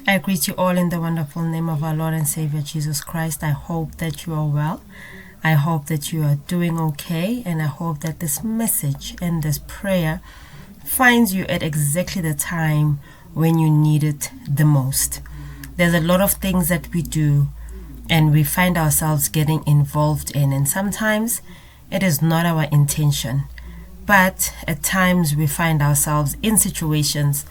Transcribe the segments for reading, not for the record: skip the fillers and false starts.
I greet you all in the wonderful name of our Lord and Savior Jesus Christ. I hope that you are well. I hope that you are doing okay, and I hope that this message and this prayer finds you at exactly the time when you need it the most. There's a lot of things that we do and we find ourselves getting involved in, and sometimes it is not our intention, but at times we find ourselves in situations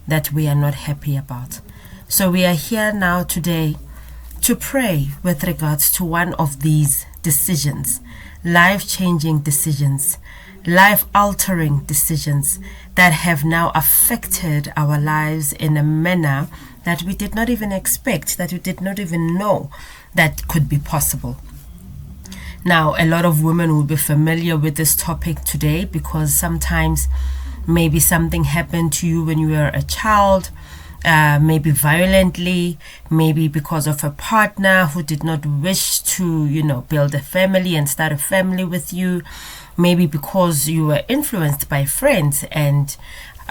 that we are not happy about. So we are here now today to pray with regards to one of these decisions, life-changing decisions, life-altering decisions that have now affected our lives in a manner that we did not even expect, that we did not even know that could be possible. Now, a lot of women will be familiar with this topic today because sometimes maybe something happened to you when you were a child, maybe violently, maybe because of a partner who did not wish to, build a family and start a family with you, maybe because you were influenced by friends, and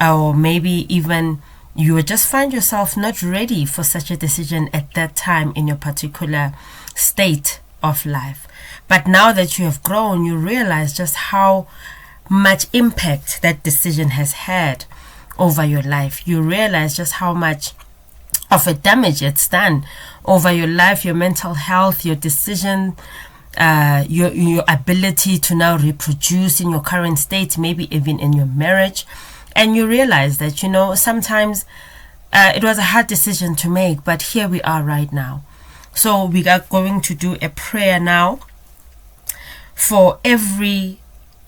or maybe even you would just find yourself not ready for such a decision at that time in your particular state of life. But now that you have grown, you realize just how much impact that decision has had over your life. You realize just how much of a damage it's done over your life, your mental health, your decision, your ability to now reproduce in your current state, maybe even in your marriage. And you realize that, sometimes it was a hard decision to make, but here we are right now. So we are going to do a prayer now for every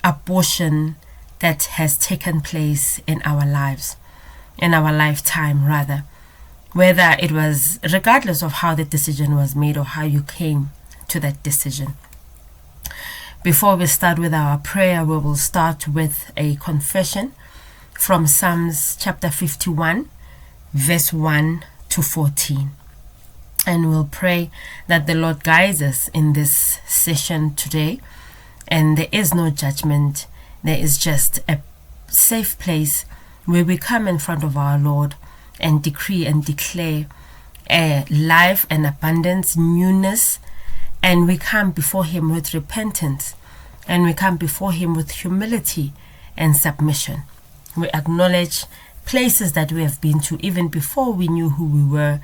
abortion that has taken place in our lives, in our lifetime rather, whether it was, regardless of how the decision was made or how you came to that decision. Before we start with our prayer, we will start with a confession from Psalms chapter 51, verse 1 to 14. And we'll pray that the Lord guides us in this session today. And there is no judgment. There is just a safe place where we come in front of our Lord and decree and declare life and abundance, newness. And we come before Him with repentance. And we come before Him with humility and submission. We acknowledge places that we have been to even before we knew who we were,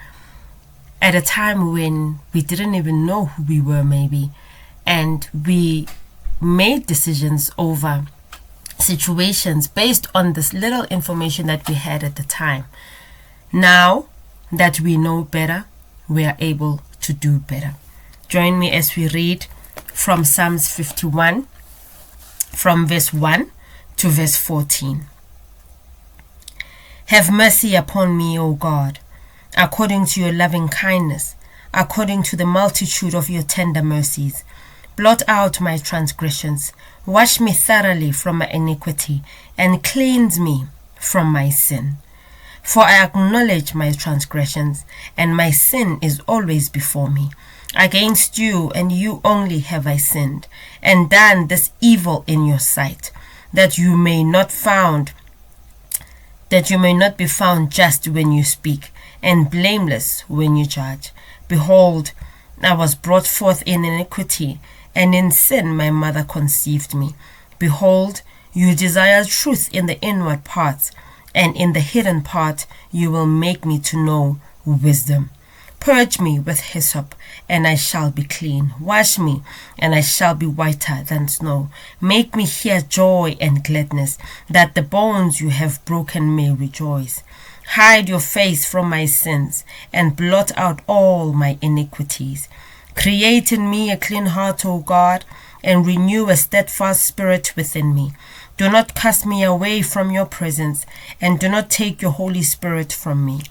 at a time when we didn't even know who we were maybe. And we made decisions over situations based on this little information that we had at the time. Now that we know better, we are able to do better. Join me as we read from Psalms 51, from verse 1 to verse 14. Have mercy upon me, O God, according to your loving kindness, according to the multitude of your tender mercies. Blot out my transgressions, wash me thoroughly from my iniquity, and cleanse me from my sin. For I acknowledge my transgressions, and my sin is always before me. Against you and you only have I sinned, and done this evil in your sight, that you may not be found just when you speak, and blameless when you judge. Behold, I was brought forth in iniquity, and in sin my mother conceived me. Behold, you desire truth in the inward parts, and in the hidden part you will make me to know wisdom. Purge me with hyssop, and I shall be clean. Wash me, and I shall be whiter than snow. Make me hear joy and gladness, that the bones you have broken may rejoice. Hide your face from my sins, and blot out all my iniquities. Create in me a clean heart, O God, and renew a steadfast spirit within me. Do not cast me away from your presence, and do not take your Holy Spirit from me.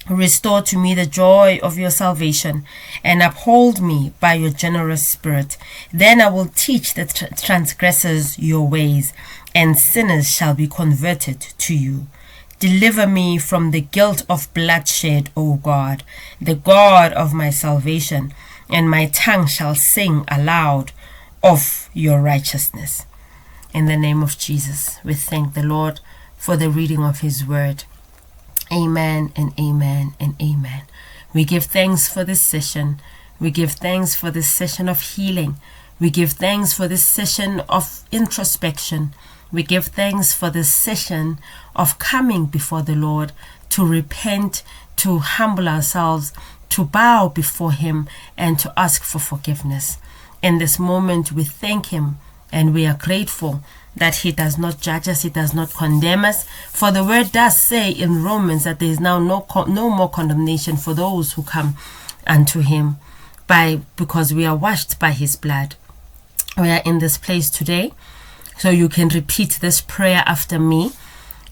Restore to me the joy of your salvation, and uphold me by your generous spirit. Then I will teach the transgressors your ways, and sinners shall be converted to you. Deliver me from the guilt of bloodshed, O God, the God of my salvation, and my tongue shall sing aloud of your righteousness. In the name of Jesus, we thank the Lord for the reading of His word. Amen and amen and amen. We give thanks for this session. We give thanks for this session of healing. We give thanks for this session of introspection. We give thanks for this session of coming before the Lord to repent, to humble ourselves, to bow before Him, and to ask for forgiveness. In this moment, we thank Him and we are grateful that He does not judge us, He does not condemn us. For the word does say in Romans that there is now no more condemnation for those who come unto Him because we are washed by His blood. We are in this place today, so you can repeat this prayer after me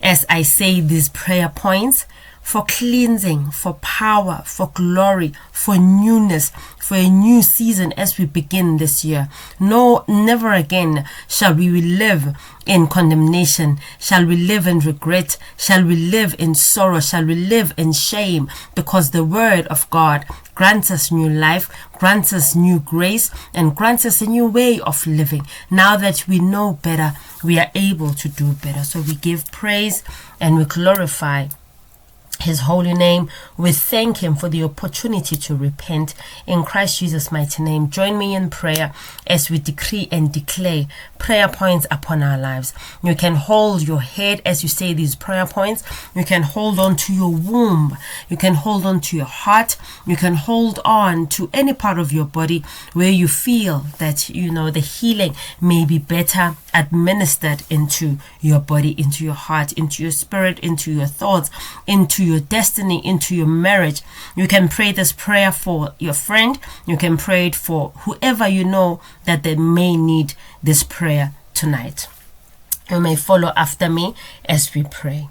as I say these prayer points for cleansing, for power, for glory, for newness, for a new season as we begin this year. No, never again shall we live in condemnation, shall we live in regret, shall we live in sorrow, shall we live in shame, because the word of God grants us new life, grants us new grace, and grants us a new way of living. Now that we know better, we are able to do better. So we give praise and we glorify His holy name. We thank Him for the opportunity to repent in Christ Jesus' mighty name. Join me in prayer as we decree and declare prayer points upon our lives. You can hold your head as you say these prayer points. You can hold on to your womb. You can hold on to your heart. You can hold on to any part of your body where you feel that, the healing may be better administered into your body, into your heart, into your spirit, into your thoughts, into your destiny, into your marriage. You can pray this prayer for your friend. You can pray it for whoever you know that they may need this prayer tonight. You may follow after me as we pray.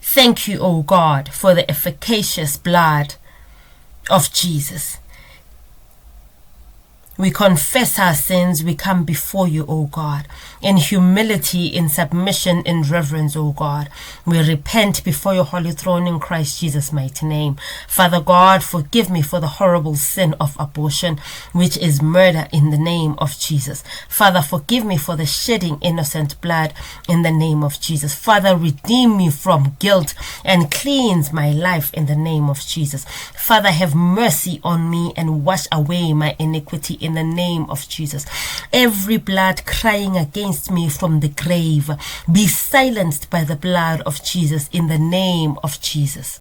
Thank you, O God, for the efficacious blood of Jesus. We confess our sins. We come before you, O God, in humility, in submission, in reverence, O God. We repent before your holy throne in Christ Jesus' mighty name. Father God, forgive me for the horrible sin of abortion, which is murder, in the name of Jesus. Father, forgive me for the shedding innocent blood in the name of Jesus. Father, redeem me from guilt and cleanse my life in the name of Jesus. Father, have mercy on me and wash away my iniquity in the name of Jesus. Every blood crying against me from the grave be silenced by the blood of Jesus in the name of Jesus.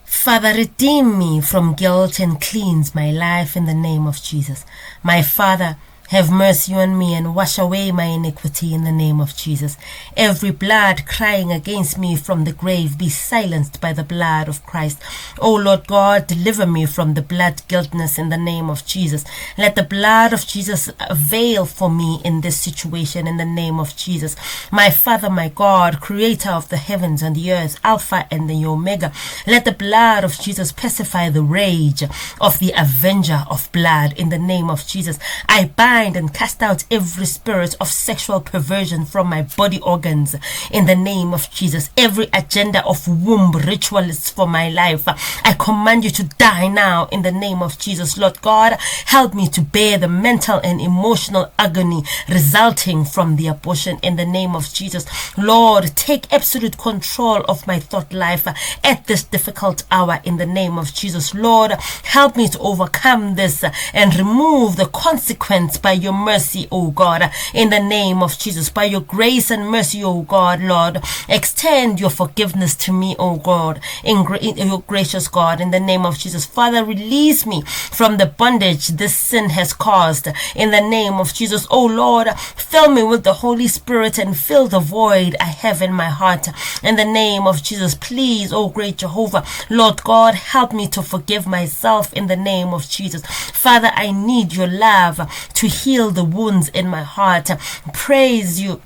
Father, redeem me from guilt and cleanse my life in the name of Jesus. My Father, have mercy on me and wash away my iniquity in the name of Jesus. Every blood crying against me from the grave be silenced by the blood of Christ. O Lord God, deliver me from the blood guiltness in the name of Jesus. Let the blood of Jesus avail for me in this situation in the name of Jesus. My Father, my God, creator of the heavens and the earth, Alpha and the Omega, let the blood of Jesus pacify the rage of the avenger of blood in the name of Jesus. I bind and cast out every spirit of sexual perversion from my body organs in the name of Jesus. Every agenda of womb ritualists for my life, I command you to die now in the name of Jesus. Lord God, help me to bear the mental and emotional agony resulting from the abortion in the name of Jesus. Lord, take absolute control of my thought life at this difficult hour in the name of Jesus. Lord, help me to overcome this and remove the consequence by your mercy, O God, in the name of Jesus. By your grace and mercy, O God, Lord, extend your forgiveness to me, O God, in your gracious God, in the name of Jesus. Father, release me from the bondage this sin has caused in the name of Jesus. O Lord, fill me with the Holy Spirit and fill the void I have in my heart in the name of Jesus. Please, O great Jehovah, Lord God, help me to forgive myself in the name of Jesus. Father, I need your love to heal the wounds in my heart. Praise you,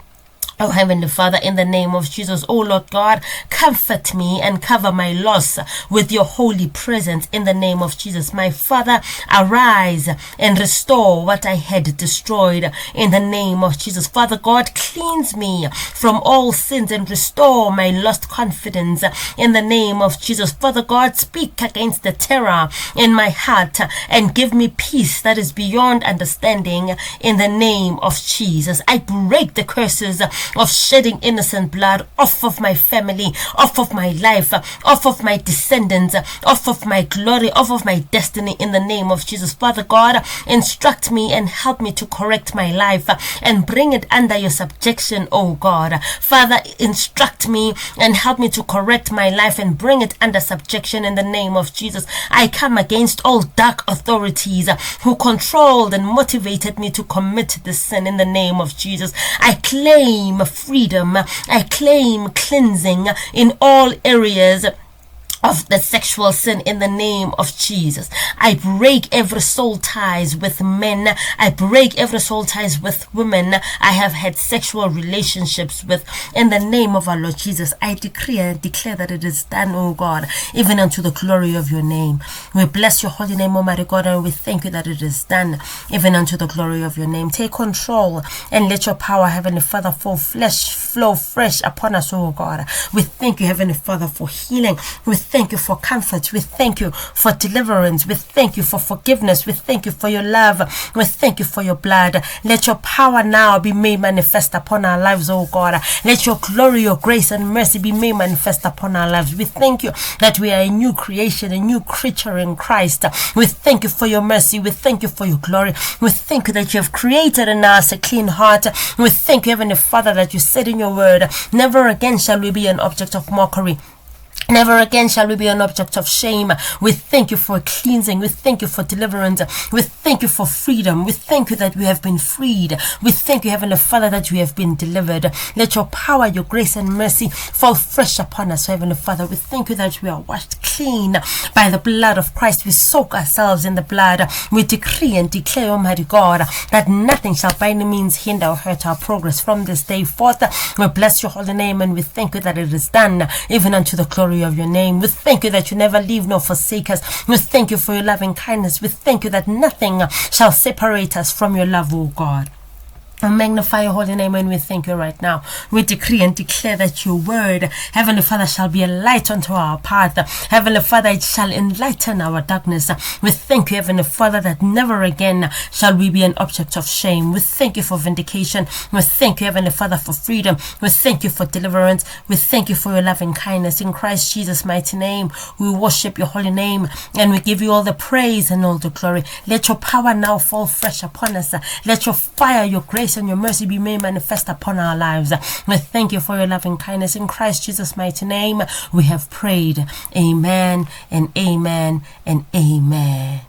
Oh Heavenly Father, in the name of Jesus. Oh Lord God, comfort me and cover my loss with your holy presence in the name of Jesus. My Father, arise and restore what I had destroyed in the name of Jesus. Father God, cleanse me from all sins and restore my lost confidence in the name of Jesus. Father God, speak against the terror in my heart and give me peace that is beyond understanding in the name of Jesus. I break the curses of shedding innocent blood off of my family, off of my life, off of my descendants, off of my glory, off of my destiny in the name of Jesus. Father God, instruct me and help me to correct my life and bring it under your subjection, oh God. Father, instruct me and help me to correct my life and bring it under subjection in the name of Jesus. I come against all dark authorities who controlled and motivated me to commit this sin in the name of Jesus. I claim freedom. I claim cleansing in all areas of the sexual sin in the name of Jesus. I break every soul ties with men. I break every soul ties with women I have had sexual relationships with in the name of our Lord Jesus. I decree and declare that it is done, oh God, even unto the glory of your name. We bless your holy name, Almighty God, and we thank you that it is done even unto the glory of your name. Take control and let your power, Heavenly Father, flow fresh upon us, oh God. We thank you, Heavenly Father, for healing. We thank you for comfort. We thank you for deliverance. We thank you for forgiveness. We thank you for your love. We thank you for your blood. Let your power now be made manifest upon our lives, oh God. Let your glory, your grace and mercy be made manifest upon our lives. We thank you that we are a new creation, a new creature in Christ. We thank you for your mercy. We thank you for your glory. We thank you that you have created in us a clean heart. We thank you, Heavenly Father, that you said in your word, never again shall we be an object of mockery. Never again shall we be an object of shame. We thank you for cleansing. We thank you for deliverance. We thank you for freedom. We thank you that we have been freed. We thank you, Heavenly Father, that we have been delivered. Let your power, your grace and mercy fall fresh upon us, Heavenly Father. We thank you that we are washed clean by the blood of Christ. We soak ourselves in the blood. We decree and declare, Almighty God, that nothing shall by any means hinder or hurt our progress from this day forth. We bless your holy name and we thank you that it is done even unto the glory of your name. We thank you that you never leave nor forsake us. We thank you for your loving kindness. We thank you that nothing shall separate us from your love, O God. We magnify your holy name and we thank you right now. We decree and declare that your word, Heavenly Father, shall be a light unto our path. Heavenly Father, it shall enlighten our darkness. We thank you, Heavenly Father, that never again shall we be an object of shame. We thank you for vindication. We thank you, Heavenly Father, for freedom. We thank you for deliverance. We thank you for your loving kindness. In Christ Jesus' mighty name, we worship your holy name and we give you all the praise and all the glory. Let your power now fall fresh upon us. Let your fire, your grace, and your mercy be made manifest upon our lives. We thank you for your loving kindness. In Christ Jesus' mighty name, we have prayed. Amen and amen and amen.